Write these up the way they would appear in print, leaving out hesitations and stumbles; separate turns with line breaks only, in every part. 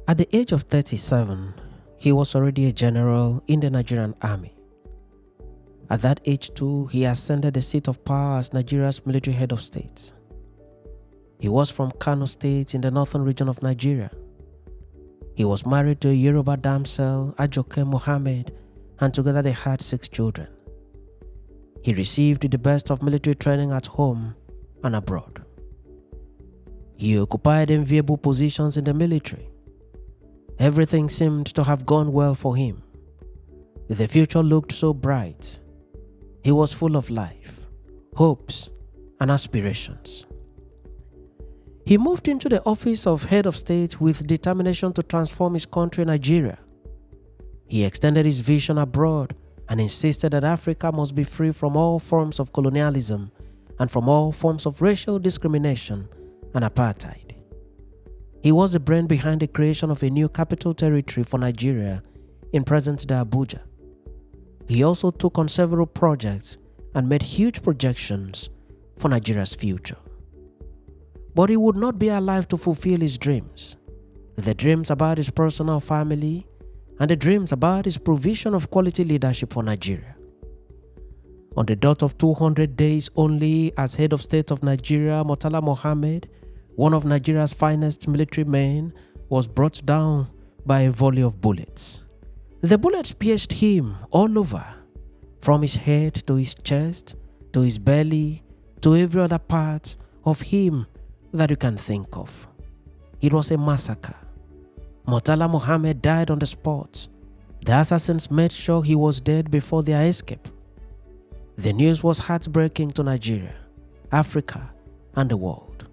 At the age of 37, he was already a general in the Nigerian army. At that age too, he ascended the seat of power as Nigeria's military head of state. He was from Kano State in the northern region of Nigeria. He was married to a Yoruba damsel, Aguiyi Mohammed, and together they had 6 children. He received the best of military training at home and abroad. He occupied enviable positions in the military. Everything seemed to have gone well for him. The future looked so bright. He was full of life, hopes, and aspirations. He moved into the office of head of state with determination to transform his country, Nigeria. He extended his vision abroad and insisted that Africa must be free from all forms of colonialism and from all forms of racial discrimination and apartheid. He was the brain behind the creation of a new capital territory for Nigeria in present-day Abuja. He also took on several projects and made huge projections for Nigeria's future. But he would not be alive to fulfill his dreams, the dreams about his personal family, and the dreams about his provision of quality leadership for Nigeria. On the dot of 200 days only as head of state of Nigeria, Murtala Mohammed, one of Nigeria's finest military men, was brought down by a volley of bullets. The bullets pierced him all over, from his head to his chest, to his belly, to every other part of him that you can think of. It was a massacre. Murtala Mohammed died on the spot. The assassins made sure he was dead before their escape. The news was heartbreaking to Nigeria, Africa, and the world.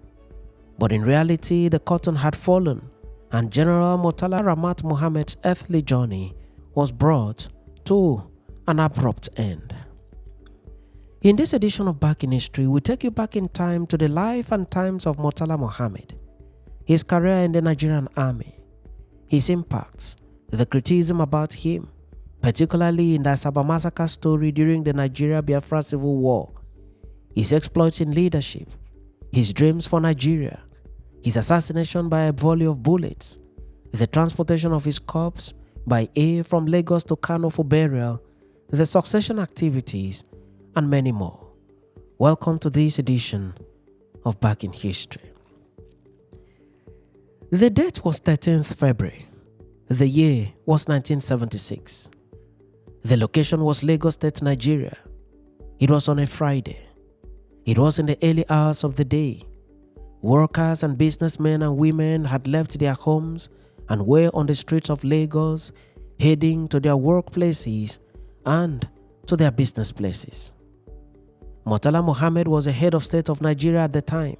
But in reality, the curtain had fallen, and General Murtala Mohammed's earthly journey was brought to an abrupt end. In this edition of Back in History, we take you back in time to the life and times of Murtala Mohammed, his career in the Nigerian army, his impacts, the criticism about him, particularly in the Asaba massacre story during the Nigeria-Biafra Civil War, his exploits in leadership, his dreams for Nigeria, his assassination by a volley of bullets, the transportation of his corpse by air from Lagos to Kano for burial, the succession activities, and many more. Welcome to this edition of Back in History. The date was 13th February. The year was 1976. The location was Lagos State, Nigeria. It was on a Friday. It was in the early hours of the day. Workers and businessmen and women had left their homes and were on the streets of Lagos, heading to their workplaces and to their business places. Murtala Mohammed was the head of state of Nigeria at the time.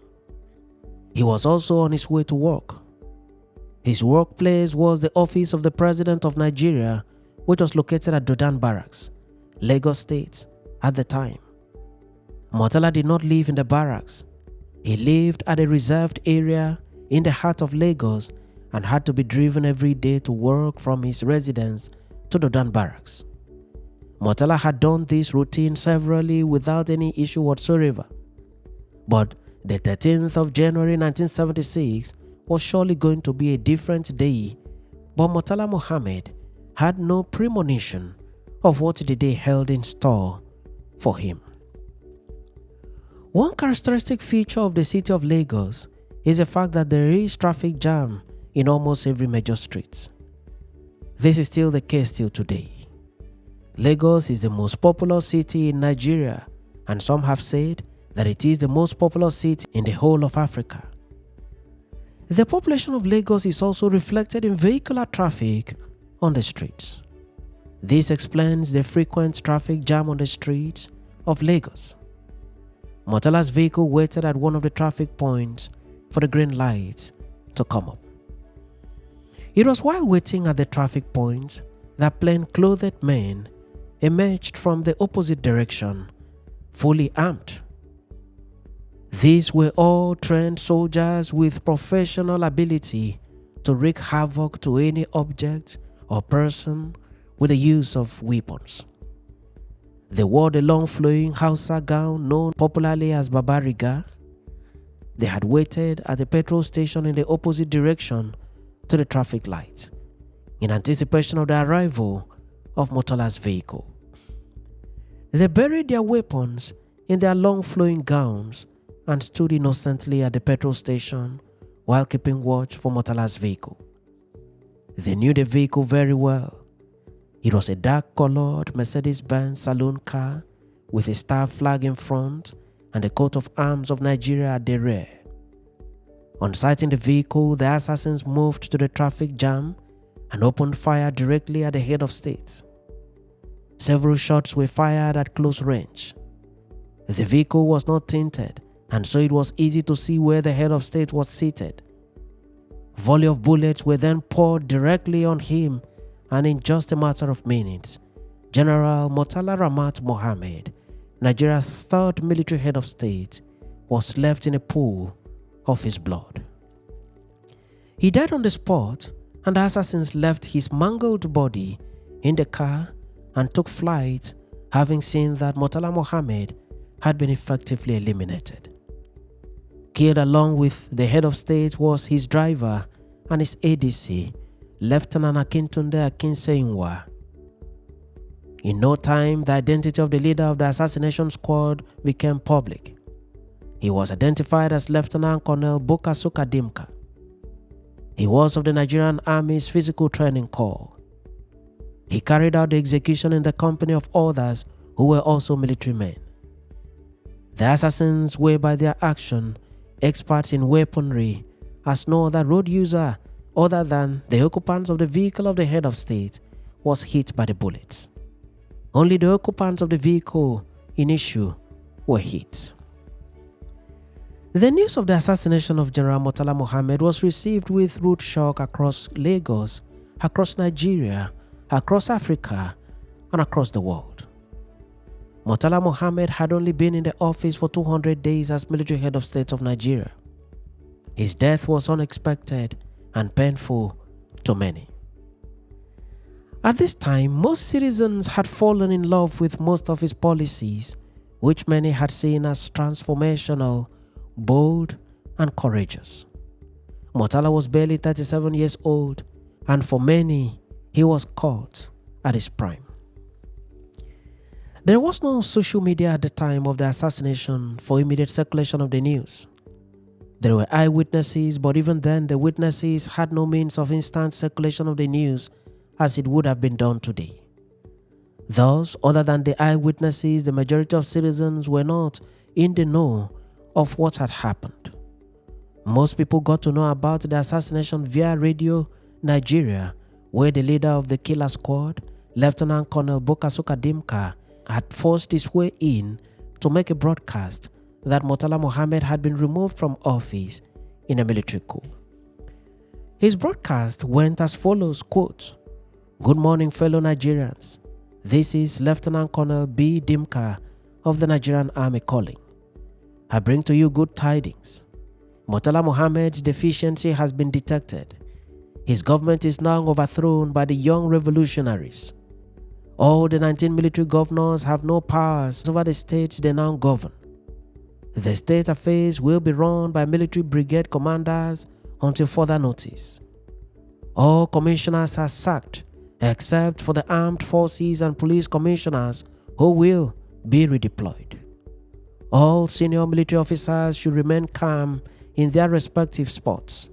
He was also on his way to work. His workplace was the office of the President of Nigeria, which was located at Dodan Barracks, Lagos State, at the time. Murtala did not live in the barracks. He lived at a reserved area in the heart of Lagos and had to be driven every day to work from his residence to Dodan Barracks. Murtala had done this routine severally without any issue whatsoever. But the 13th of January 1976 was surely going to be a different day, but Murtala Mohammed had no premonition of what the day held in store for him. One characteristic feature of the city of Lagos is the fact that there is traffic jam in almost every major street. This is still the case till today. Lagos is the most popular city in Nigeria, and some have said that it is the most popular city in the whole of Africa. The population of Lagos is also reflected in vehicular traffic on the streets. This explains the frequent traffic jam on the streets of Lagos. Murtala's vehicle waited at one of the traffic points for the green light to come up. It was while waiting at the traffic point that plain-clothed men emerged from the opposite direction, fully armed. These were all trained soldiers with professional ability to wreak havoc to any object or person with the use of weapons. They wore the long flowing Hausa gown known popularly as Babariga. They had waited at a petrol station in the opposite direction to the traffic light in anticipation of the arrival of Murtala's vehicle. They buried their weapons in their long flowing gowns and stood innocently at the petrol station while keeping watch for Murtala's vehicle. They knew the vehicle very well. It was a dark-colored Mercedes-Benz saloon car with a star flag in front and a coat of arms of Nigeria at the rear. On sighting the vehicle, the assassins moved to the traffic jam and opened fire directly at the head of state. Several shots were fired at close range. The vehicle was not tinted, and so it was easy to see where the head of state was seated. A volley of bullets were then poured directly on him, and in just a matter of minutes, General Murtala Mohammed, Nigeria's third military head of state, was left in a pool of his blood. He died on the spot, and the assassins left his mangled body in the car and took flight, having seen that Murtala Mohammed had been effectively eliminated. Killed along with the head of state was his driver and his ADC, Lieutenant Akintunde Akinseinwa. In no time, the identity of the leader of the assassination squad became public. He was identified as Lieutenant Colonel Bukasuka Dimka. He was of the Nigerian Army's Physical Training Corps. He carried out the execution in the company of others who were also military men. The assassins were by their action experts in weaponry, as no other road user other than the occupants of the vehicle of the head of state was hit by the bullets. Only the occupants of the vehicle in issue were hit. The news of the assassination of General Murtala Mohammed was received with rude shock across Lagos, across Nigeria, across Africa, and across the world. Murtala Mohammed had only been in the office for 200 days as military head of state of Nigeria. His death was unexpected and painful to many. At this time, most citizens had fallen in love with most of his policies, which many had seen as transformational, bold, and courageous. Murtala was barely 37 years old, and for many, he was caught at his prime. There was no social media at the time of the assassination for immediate circulation of the news. There were eyewitnesses, but even then the witnesses had no means of instant circulation of the news as it would have been done today. Thus, other than the eyewitnesses, the majority of citizens were not in the know of what had happened. Most people got to know about the assassination via Radio Nigeria, where the leader of the killer squad, Lieutenant Colonel Bukasuka Dimka, had forced his way in to make a broadcast that Murtala Mohammed had been removed from office in a military coup. His broadcast went as follows, quote, "Good morning, fellow Nigerians. This is Lieutenant Colonel B. Dimka of the Nigerian Army calling. I bring to you good tidings. Murtala Mohammed's deficiency has been detected. His government is now overthrown by the young revolutionaries. All the 19 military governors have no powers over the states they now govern. The state affairs will be run by military brigade commanders until further notice. All commissioners are sacked except for the armed forces and police commissioners who will be redeployed. All senior military officers should remain calm in their respective spots.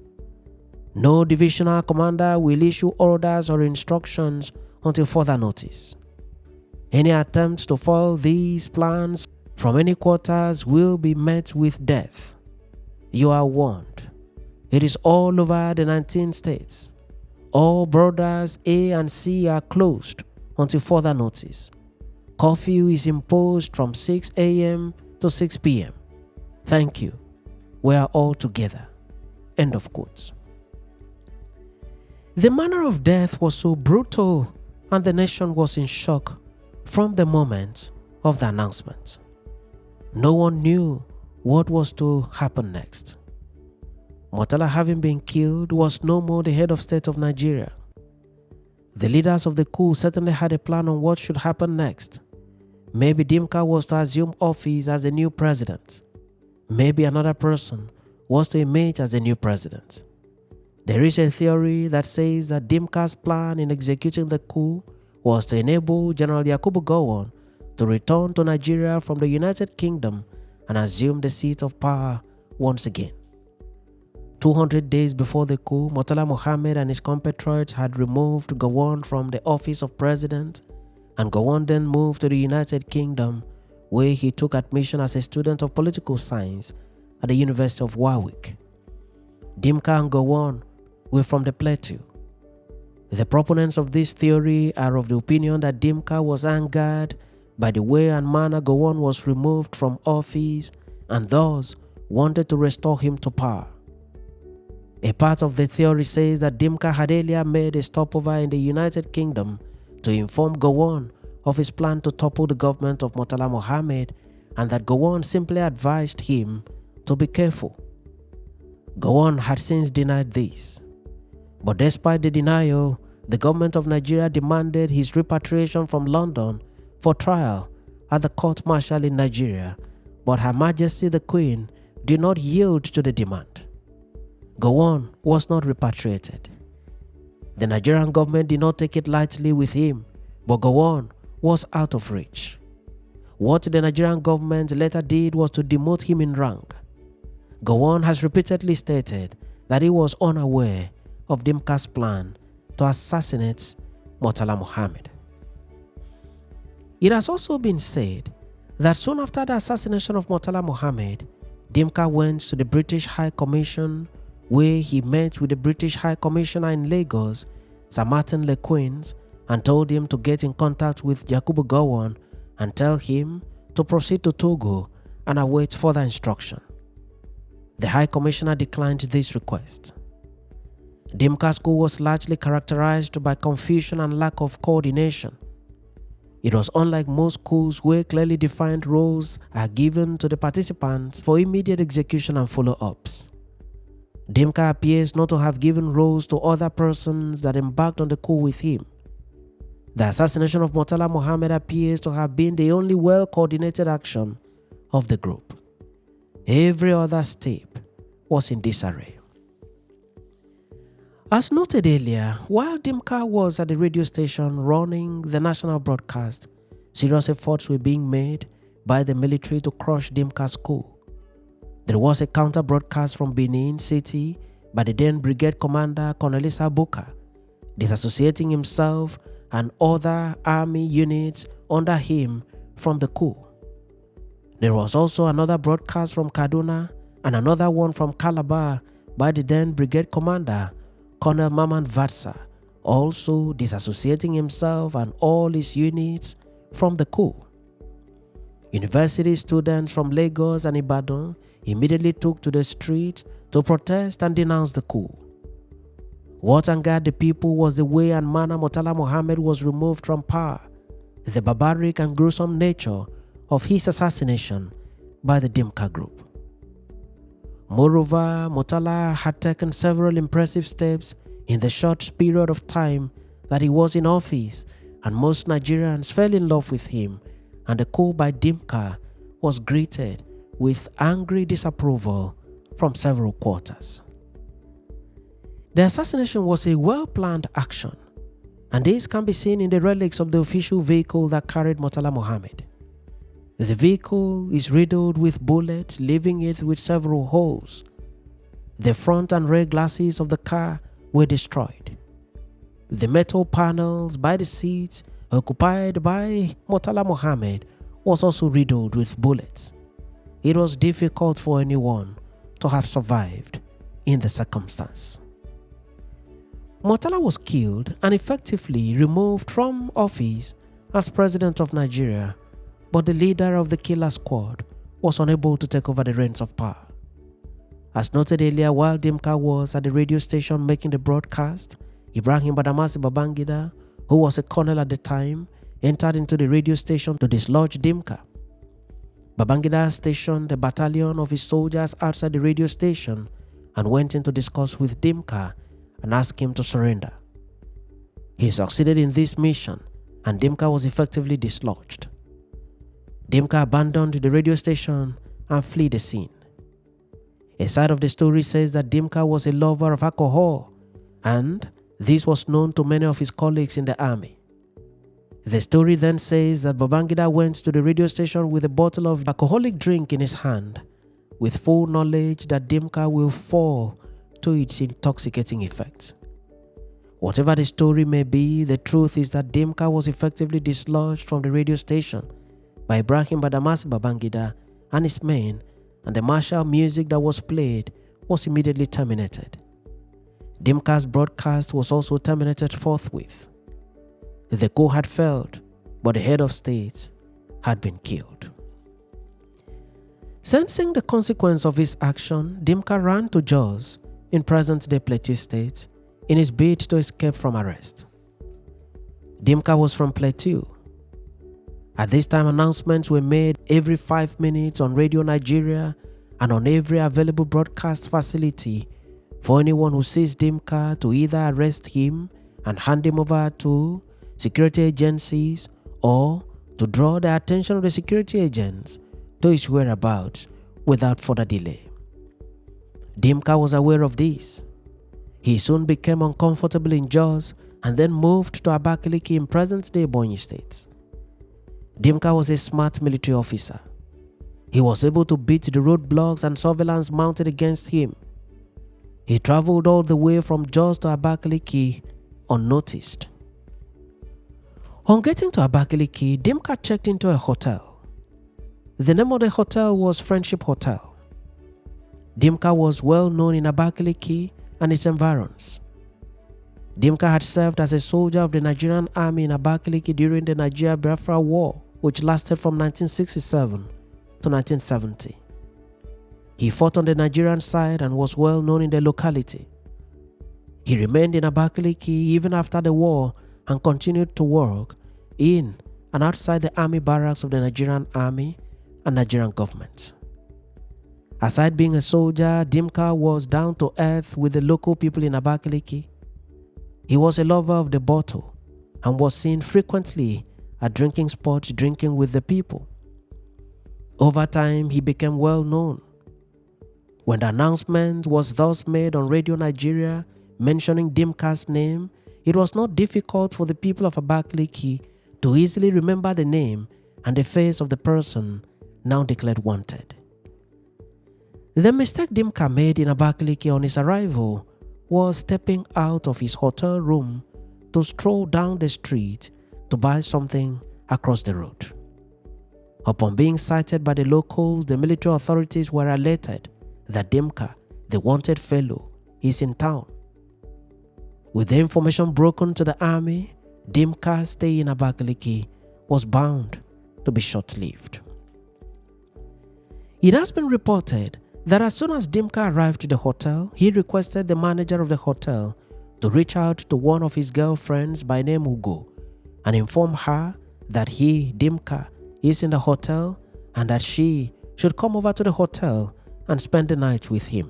No divisional commander will issue orders or instructions until further notice. Any attempts to foil these plans from any quarters will be met with death. You are warned. It is all over the 19 states. All borders A and C are closed until further notice. Curfew is imposed from 6 a.m. to 6 p.m. Thank you. We are all together." End of quote. The manner of death was so brutal, and the nation was in shock from the moment of the announcement. No one knew what was to happen next. Murtala, having been killed, was no more the head of state of Nigeria. The leaders of the coup certainly had a plan on what should happen next. Maybe Dimka was to assume office as the new president. Maybe another person was to emerge as the new president. There is a theory that says that Dimka's plan in executing the coup was to enable General Yakubu Gowon to return to Nigeria from the United Kingdom and assume the seat of power once again. 200 days before the coup, Murtala Mohammed and his compatriots had removed Gowon from the office of president, and Gowon then moved to the United Kingdom, where he took admission as a student of political science at the University of Warwick. Dimka and Gowon were from the plateau. The proponents of this theory are of the opinion that Dimka was angered by the way and manner Gowon was removed from office and thus wanted to restore him to power. A part of the theory says that Dimka had earlier made a stopover in the United Kingdom to inform Gowon of his plan to topple the government of Murtala Mohammed, and that Gowon simply advised him to be careful. Gowon had since denied this. But despite the denial, the government of Nigeria demanded his repatriation from London for trial at the court-martial in Nigeria, but Her Majesty the Queen did not yield to the demand. Gowon was not repatriated. The Nigerian government did not take it lightly with him, but Gowon was out of reach. What the Nigerian government later did was to demote him in rank. Gowon has repeatedly stated that he was unaware of Dimka's plan to assassinate Murtala Mohammed. It has also been said that soon after the assassination of Murtala Mohammed, Dimka went to the British High Commission, where he met with the British High Commissioner in Lagos, Sir Martin Lequains, and told him to get in contact with Yakubu Gowon and tell him to proceed to Togo and await further instruction. The High Commissioner declined this request. Dimka's coup was largely characterized by confusion and lack of coordination. It was unlike most coups where clearly defined roles are given to the participants for immediate execution and follow-ups. Dimka appears not to have given roles to other persons that embarked on the coup with him. The assassination of Murtala Mohammed appears to have been the only well-coordinated action of the group. Every other step was in disarray. As noted earlier, while Dimka was at the radio station running the national broadcast, serious efforts were being made by the military to crush Dimka's coup. There was a counter-broadcast from Benin City by the then Brigade Commander Colonel Issa Buka, disassociating himself and other army units under him from the coup. There was also another broadcast from Kaduna and another one from Calabar by the then Brigade Commander Colonel Maman Vatsa, also disassociating himself and all his units from the coup. University students from Lagos and Ibadan immediately took to the streets to protest and denounce the coup. What angered the people was the way and manner Murtala Mohammed was removed from power, the barbaric and gruesome nature of his assassination by the Dimka group. Moreover, Murtala had taken several impressive steps in the short period of time that he was in office, and most Nigerians fell in love with him, and the coup by Dimka was greeted with angry disapproval from several quarters. The assassination was a well-planned action, and this can be seen in the relics of the official vehicle that carried Murtala Mohammed. The vehicle is riddled with bullets, leaving it with several holes. The front and rear glasses of the car were destroyed. The metal panels by the seats occupied by Murtala Mohammed was also riddled with bullets. It was difficult for anyone to have survived in the circumstance. Murtala was killed and effectively removed from office as president of Nigeria, but the leader of the killer squad was unable to take over the reins of power. As noted earlier, while Dimka was at the radio station making the broadcast, Ibrahim Badamasi Babangida, who was a colonel at the time, entered into the radio station to dislodge Dimka. Babangida stationed a battalion of his soldiers outside the radio station and went in to discuss with Dimka and ask him to surrender. He succeeded in this mission, and Dimka was effectively dislodged. Dimka abandoned the radio station and fled the scene. A side of the story says that Dimka was a lover of alcohol and this was known to many of his colleagues in the army. The story then says that Babangida went to the radio station with a bottle of alcoholic drink in his hand, with full knowledge that Dimka will fall to its intoxicating effects. Whatever the story may be, the truth is that Dimka was effectively dislodged from the radio station by Ibrahim Badamasi Babangida and his men, and the martial music that was played was immediately terminated. Dimka's broadcast was also terminated forthwith. The coup had failed, but the head of state had been killed. Sensing the consequence of his action, Dimka ran to Jos in present-day Plateau State in his bid to escape from arrest. Dimka was from Plateau. At this time, announcements were made every 5 minutes on Radio Nigeria and on every available broadcast facility for anyone who sees Dimka to either arrest him and hand him over to security agencies or to draw the attention of the security agents to his whereabouts without further delay. Dimka was aware of this. He soon became uncomfortable in Jos and then moved to Abakaliki in present-day Ebonyi State. Dimka was a smart military officer. He was able to beat the roadblocks and surveillance mounted against him. He traveled all the way from Jos to Abakaliki unnoticed. On getting to Abakaliki, Dimka checked into a hotel. The name of the hotel was Friendship Hotel. Dimka was well known in Abakaliki and its environs. Dimka had served as a soldier of the Nigerian army in Abakaliki during the Nigeria-Biafra War, which lasted from 1967 to 1970. He fought on the Nigerian side and was well known in the locality. He remained in Abakaliki even after the war and continued to work in and outside the army barracks of the Nigerian army and Nigerian government. Aside being a soldier, Dimka was down to earth with the local people in Abakaliki. He was a lover of the bottle and was seen frequently at drinking spots drinking with the people. Over time, he became well known. When the announcement was thus made on Radio Nigeria mentioning Dimka's name, it was not difficult for the people of Abakaliki to easily remember the name and the face of the person now declared wanted. The mistake Dimka made in Abakaliki on his arrival was stepping out of his hotel room to stroll down the street to buy something across the road. Upon being cited by the locals, the military authorities were alerted that Dimka, the wanted fellow, is in town. With the information broken to the army, Dimka's stay in Abakaliki was bound to be short-lived. It has been reported that as soon as Dimka arrived at the hotel, he requested the manager of the hotel to reach out to one of his girlfriends by name Ugo and inform her that he, Dimka, is in the hotel and that she should come over to the hotel and spend the night with him.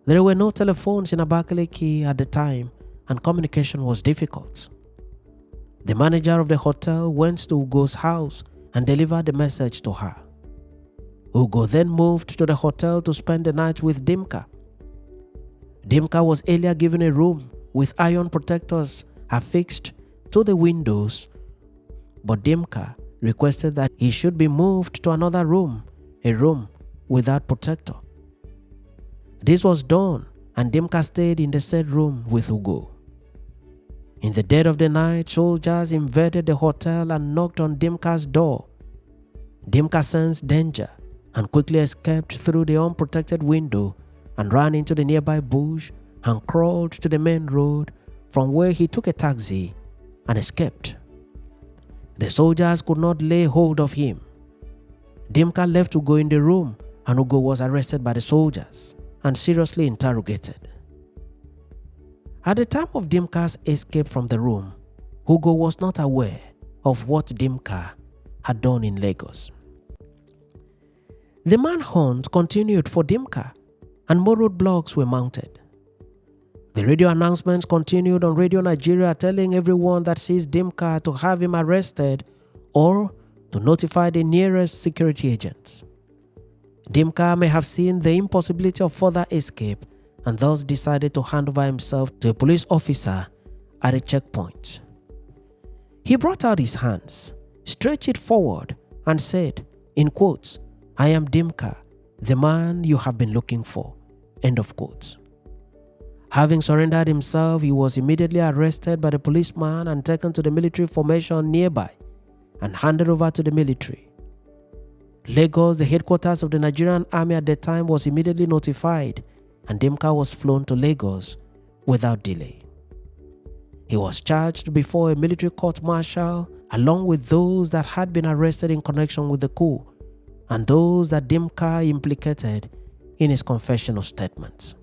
There were no telephones in Abakaliki at the time and communication was difficult. The manager of the hotel went to Ugo's house and delivered the message to her. Ugo then moved to the hotel to spend the night with Dimka. Dimka was earlier given a room with iron protectors affixed to the windows, but Dimka requested that he should be moved to another room, a room without protector. This was done and Dimka stayed in the said room with Ugo. In the dead of the night, soldiers invaded the hotel and knocked on Dimka's door. Dimka sensed danger and quickly escaped through the unprotected window and ran into the nearby bush and crawled to the main road, from where he took a taxi and escaped. The soldiers could not lay hold of him. Dimka left Ugo in the room and Ugo was arrested by the soldiers and seriously interrogated. At the time of Dimka's escape from the room, Ugo was not aware of what Dimka had done in Lagos. The manhunt continued for Dimka and more roadblocks were mounted. The radio announcements continued on Radio Nigeria telling everyone that sees Dimka to have him arrested or to notify the nearest security agents. Dimka may have seen the impossibility of further escape and thus decided to hand over himself to a police officer at a checkpoint. He brought out his hands, stretched it forward, and said, in quotes, "I am Dimka, the man you have been looking for." End of quotes. Having surrendered himself, he was immediately arrested by the policeman and taken to the military formation nearby and handed over to the military. Lagos, the headquarters of the Nigerian army at the time, was immediately notified, and Dimka was flown to Lagos without delay. He was charged before a military court-martial along with those that had been arrested in connection with the coup and those that Dimka implicated in his confessional statements.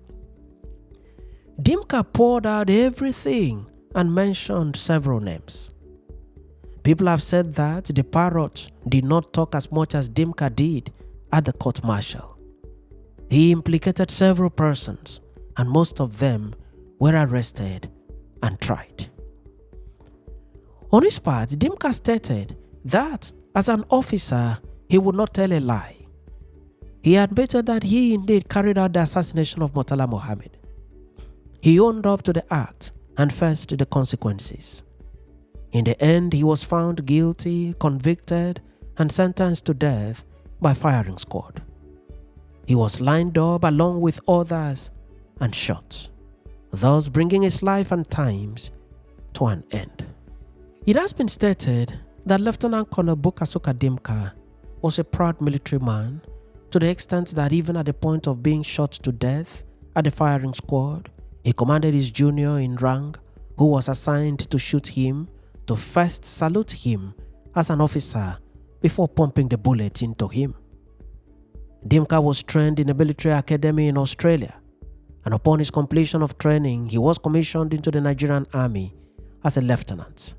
Dimka poured out everything and mentioned several names. People have said that the parrot did not talk as much as Dimka did at the court-martial. He implicated several persons, and most of them were arrested and tried. On his part, Dimka stated that as an officer, he would not tell a lie. He admitted that he indeed carried out the assassination of Murtala Mohammed. He owned up to the act and faced the consequences. In the end, he was found guilty, convicted, and sentenced to death by firing squad. He was lined up along with others and shot, thus bringing his life and times to an end. It has been stated that Lieutenant Colonel Bukasoka Dimka was a proud military man, to the extent that even at the point of being shot to death at the firing squad, he commanded his junior in rank, who was assigned to shoot him, to first salute him as an officer before pumping the bullet into him. Dimka was trained in a military academy in Australia, and upon his completion of training, he was commissioned into the Nigerian army as a lieutenant.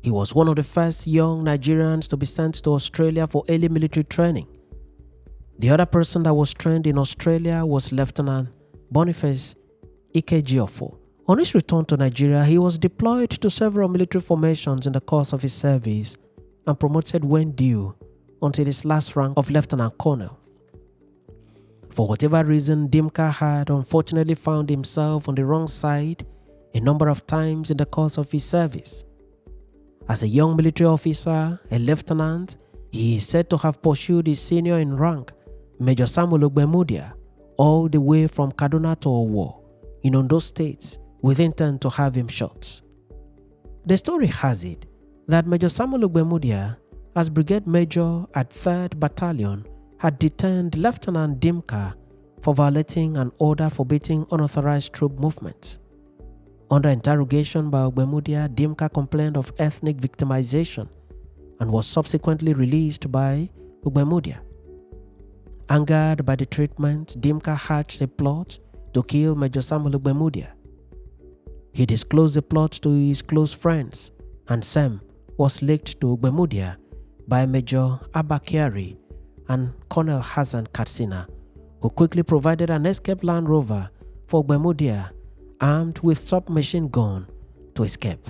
He was one of the first young Nigerians to be sent to Australia for early military training. The other person that was trained in Australia was Lieutenant Boniface Ikejiofo. On his return to Nigeria, he was deployed to several military formations in the course of his service and promoted when due until his last rank of Lieutenant Colonel. For whatever reason, Dimka had unfortunately found himself on the wrong side a number of times in the course of his service. As a young military officer, a lieutenant, he is said to have pursued his senior in rank, Major Samuel Ogbemudia, all the way from Kaduna to Owo in Ondo State with intent to have him shot. The story has it that Major Samuel Ogbemudia, as Brigade Major at 3rd Battalion, had detained Lieutenant Dimka for violating an order forbidding unauthorized troop movement. Under interrogation by Ogbemudia, Dimka complained of ethnic victimization and was subsequently released by Ogbemudia. Angered by the treatment, Dimka hatched a plot to kill Major Samuel Ogbemudia. He disclosed the plot to his close friends, and same was leaked to Ogbemudia by Major Abakiari and Colonel Hassan Katsina, who quickly provided an escape Land Rover for Ogbemudia armed with submachine gun to escape.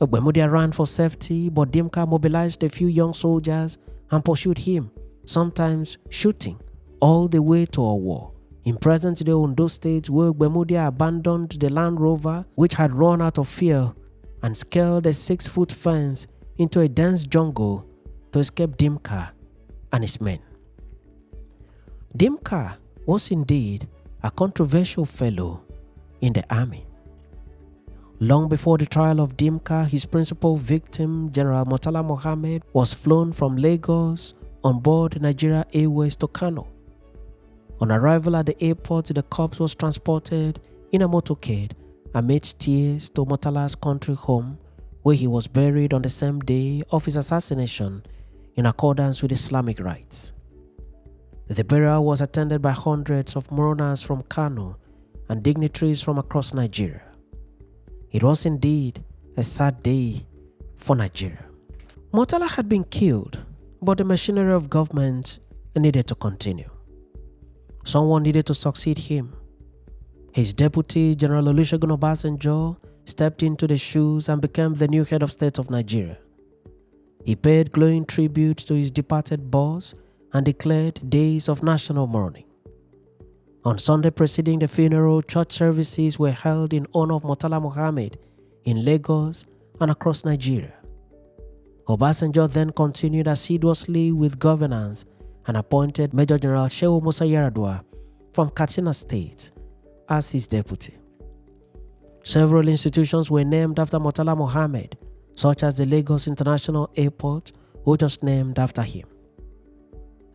Ogbemudia ran for safety, but Dimka mobilized a few young soldiers and pursued him, sometimes shooting, all the way to Owo, in present-day Ondo State, where Ogbemudia abandoned the Land Rover, which had run out of fuel, and scaled a 6-foot fence into a dense jungle to escape Dimka and his men. Dimka was indeed a controversial fellow in the army. Long before the trial of Dimka, his principal victim, General Murtala Mohammed, was flown from Lagos on board Nigeria Airways to Kano. On arrival at the airport, the corpse was transported in a motorcade amidst tears to Murtala's country home, where he was buried on the same day of his assassination in accordance with Islamic rites. The burial was attended by hundreds of mourners from Kano and dignitaries from across Nigeria. It was indeed a sad day for Nigeria. Murtala had been killed, but the machinery of government needed to continue. Someone needed to succeed him. His deputy, General Olusegun Obasanjo, stepped into the shoes and became the new head of state of Nigeria. He paid glowing tribute to his departed boss and declared days of national mourning. On Sunday preceding the funeral, church services were held in honor of Murtala Mohammed in Lagos and across Nigeria. Obasanjo then continued assiduously with governance and appointed Major General Shehu Musa Yar'Adua from Katsina State as his deputy. Several institutions were named after Murtala Mohammed, such as the Lagos International Airport, which was named after him.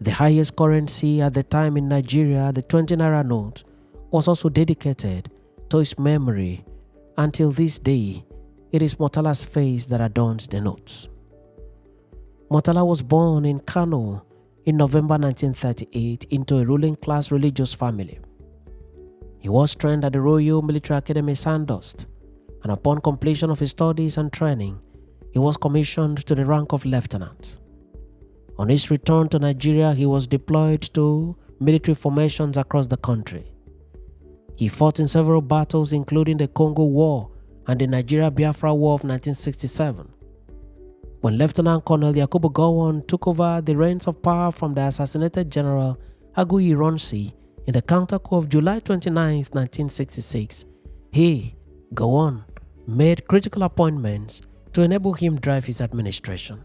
The highest currency at the time in Nigeria, the 20 naira note, was also dedicated to his memory. Until this day, it is Murtala's face that adorns the notes. Murtala was born in Kano in November 1938 into a ruling class religious family. He was trained at the Royal Military Academy Sandhurst, and upon completion of his studies and training, he was commissioned to the rank of lieutenant. On his return to Nigeria, he was deployed to military formations across the country. He fought in several battles, including the Congo War and the Nigeria-Biafra War of 1967. When Lieutenant Colonel Yakubu Gowon took over the reins of power from the assassinated General Aguiyi-Ironsi in the counter-coup of July 29, 1966, he, Gowon, made critical appointments to enable him drive his administration.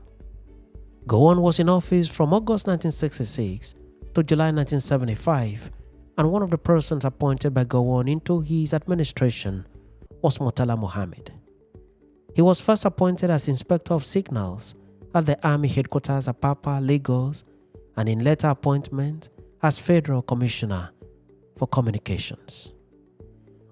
Gowon was in office from August 1966 to July 1975, and one of the persons appointed by Gowon into his administration was Murtala Mohammed. He was first appointed as Inspector of Signals at the Army Headquarters at Apapa, Lagos, and in later appointment as Federal Commissioner for Communications.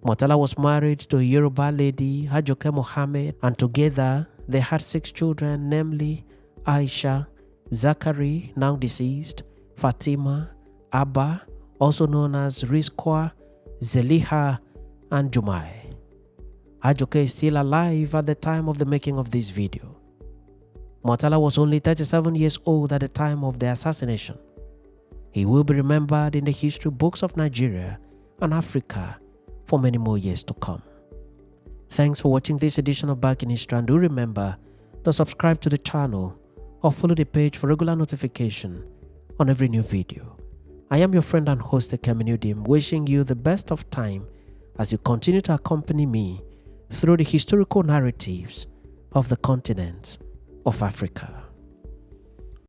Murtala was married to a Yoruba lady, Ajoke Mohammed, and together they had 6 children, namely Aisha, Zachary, now deceased, Fatima, Abba, also known as Rizkwa, Zeliha, and Jumai. Ajoke is still alive at the time of the making of this video. Murtala was only 37 years old at the time of the assassination. He will be remembered in the history books of Nigeria and Africa for many more years to come. Thanks for watching this edition of Back in History, and do remember to subscribe to the channel or follow the page for regular notification on every new video. I am your friend and host Ekeminudim, wishing you the best of time as you continue to accompany me through the historical narratives of the continent of Africa.